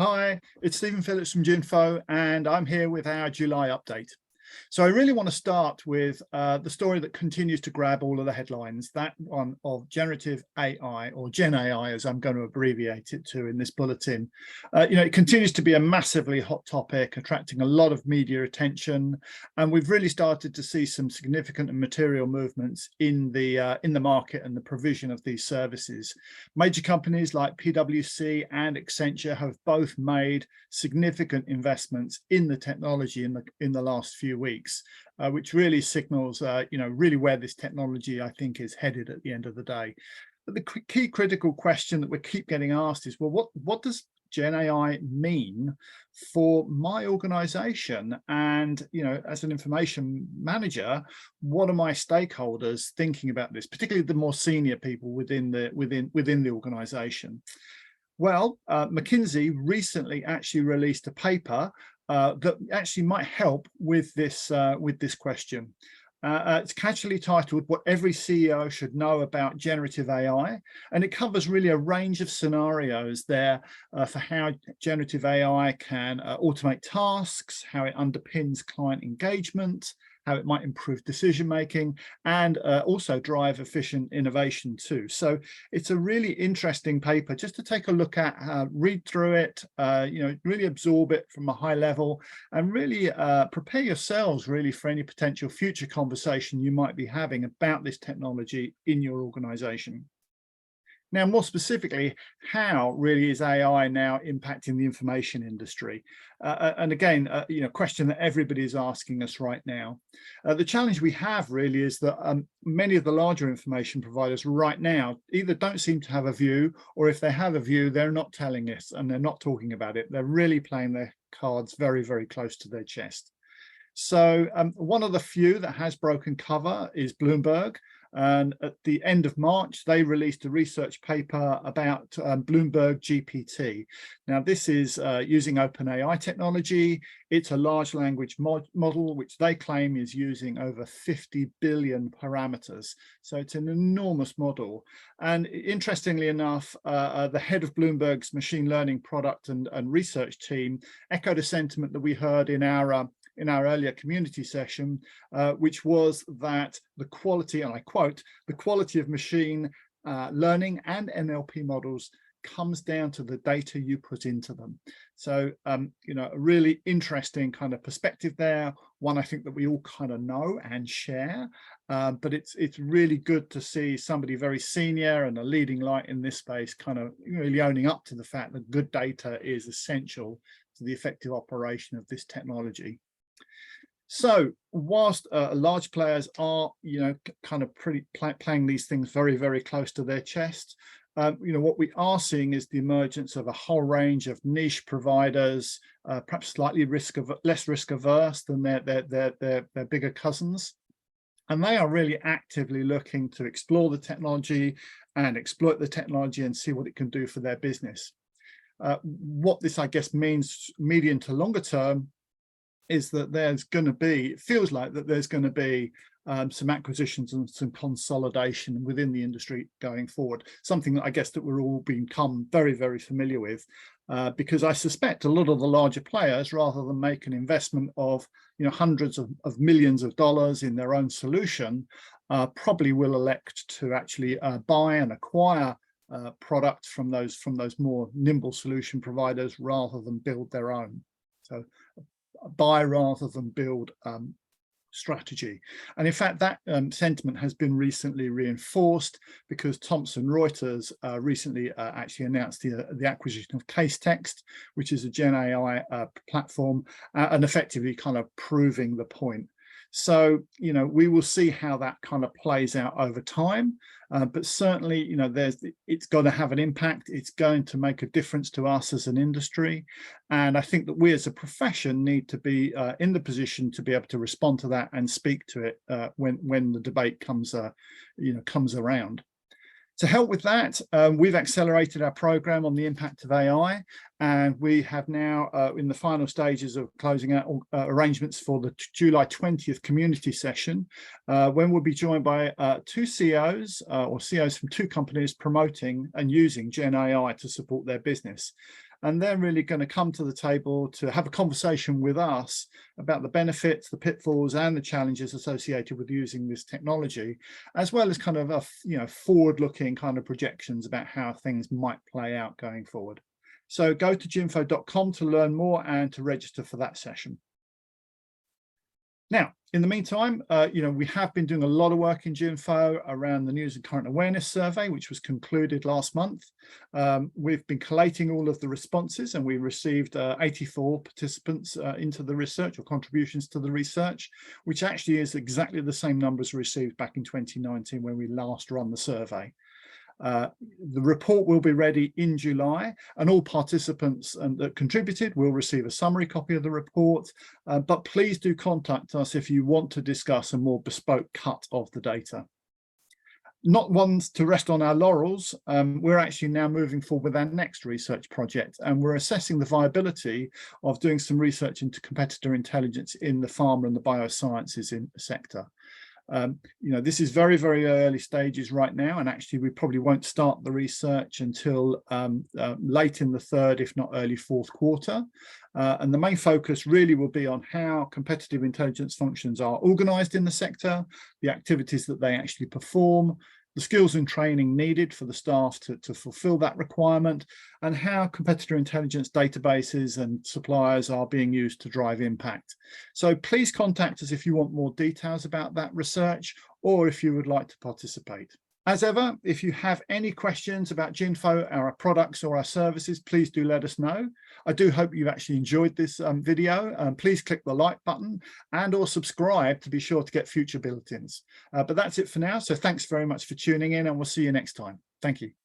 Hi, it's Stephen Phillips from Jinfo, and I'm here with our July update. So I really want to start with the story that continues to grab all of the headlines, that one of generative AI, or GenAI, as I'm going to abbreviate it to in this bulletin. It continues to be a massively hot topic, attracting a lot of media attention, and we've really started to see some significant and material movements in the market and the provision of these services. Major companies like PwC and Accenture have both made significant investments in the technology in the last few weeks, which really signals, really where this technology, I think, is headed at the end of the day. But the key critical question that we keep getting asked is, well, what does Gen AI mean for my organization? And, as an information manager, what are my stakeholders thinking about this, particularly the more senior people within the organization? Well, McKinsey recently actually released a paper that actually might help with this question. It's casually titled "What Every CEO Should Know About Generative AI," and it covers really a range of scenarios there for how generative AI can automate tasks, how it underpins client engagement, how it might improve decision making, and also drive efficient innovation too. So it's a really interesting paper just to take a look at, read through it, really absorb it from a high level, and really prepare yourselves really for any potential future conversation you might be having about this technology in your organization. Now, more specifically, how really is AI now impacting the information industry? And again, question that everybody is asking us right now. The challenge we have really is that many of the larger information providers right now either don't seem to have a view, or if they have a view, they're not telling us and they're not talking about it. They're really playing their cards very, very close to their chest. So one of the few that has broken cover is Bloomberg. And at the end of March, they released a research paper about Bloomberg GPT. Now, this is using OpenAI technology. It's a large language model, which they claim is using over 50 billion parameters. So it's an enormous model. And interestingly enough, the head of Bloomberg's machine learning product and research team echoed a sentiment that we heard in our earlier community session, which was that the quality, and I quote, "the quality of machine learning and NLP models comes down to the data you put into them." So, a really interesting kind of perspective there, one I think that we all kind of know and share, but it's really good to see somebody very senior and a leading light in this space kind of really owning up to the fact that good data is essential to the effective operation of this technology. So whilst large players are, kind of playing these things very, very close to their chest, what we are seeing is the emergence of a whole range of niche providers, perhaps slightly less risk averse than their bigger cousins. And they are really actively looking to explore the technology and exploit the technology and see what it can do for their business. What this, I guess, means medium to longer term is that it feels like that there's going to be some acquisitions and some consolidation within the industry going forward, something that I guess that we're all become very, very familiar with, because I suspect a lot of the larger players, rather than make an investment of hundreds of millions of dollars in their own solution, probably will elect to actually buy and acquire products from those more nimble solution providers rather than build their own. So buy rather than build strategy. And in fact, that sentiment has been recently reinforced because Thomson Reuters recently actually announced the acquisition of Casetext, which is a Gen AI platform, and effectively kind of proving the point. So, we will see how that kind of plays out over time. But certainly, it's going to have an impact. It's going to make a difference to us as an industry. And I think that we as a profession need to be in the position to be able to respond to that and speak to it when the debate comes around. To help with that, we've accelerated our program on the impact of AI, and we have now in the final stages of closing out arrangements for the July 20th community session, when we'll be joined by two CEOs or CEOs from two companies promoting and using Gen AI to support their business. and they're really going to come to the table to have a conversation with us about the benefits, the pitfalls, and the challenges associated with using this technology, as well as kind of a forward-looking kind of projections about how things might play out going forward. So go to jinfo.com to learn more and to register for that session. Now, in the meantime, we have been doing a lot of work in Jinfo around the News and Current Awareness Survey, which was concluded last month. We've been collating all of the responses, and we received 84 participants into the research, or contributions to the research, which actually is exactly the same numbers received back in 2019 when we last run the survey. The report will be ready in July, and all participants that contributed will receive a summary copy of the report, but please do contact us if you want to discuss a more bespoke cut of the data. Not ones to rest on our laurels, we're actually now moving forward with our next research project, and we're assessing the viability of doing some research into competitor intelligence in the pharma and the biosciences sector. This is very, very early stages right now, and actually we probably won't start the research until late in the third, if not early fourth quarter. And the main focus really will be on how competitive intelligence functions are organized in the sector, the activities that they actually perform, the skills and training needed for the staff to fulfill that requirement, and how competitor intelligence databases and suppliers are being used to drive impact. So please contact us if you want more details about that research, or if you would like to participate. As ever, if you have any questions about Jinfo, our products or our services, please do let us know. I do hope you've actually enjoyed this video. Please click the like button and or subscribe to be sure to get future bulletins. But that's it for now. So thanks very much for tuning in, and we'll see you next time. Thank you.